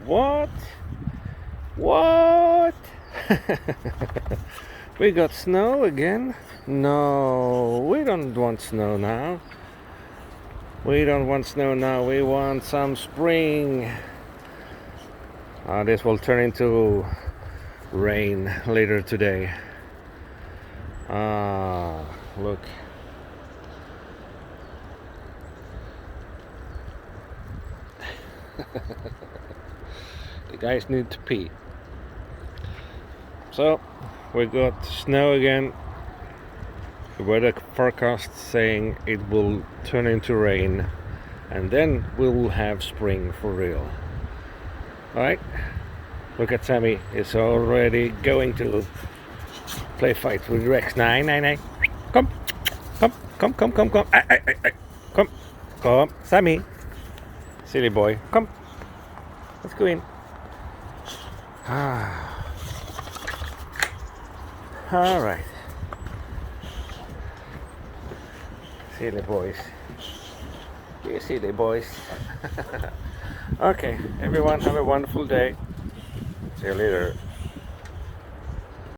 What? What? We got snow again? No, we don't want snow now. We don't want snow now. We want some spring. This will turn into rain later today. Look. The guys need to pee. So we got snow again. The weather forecast saying it will turn into rain, and then we will have spring for real. Alright, look at Sammie. It's already going to play fight with Rex. Nine. Come. Come, Sammie. Silly boy, come. Let's go in. All right. Silly boys. You silly boys. Okay, everyone have a wonderful day. See you later.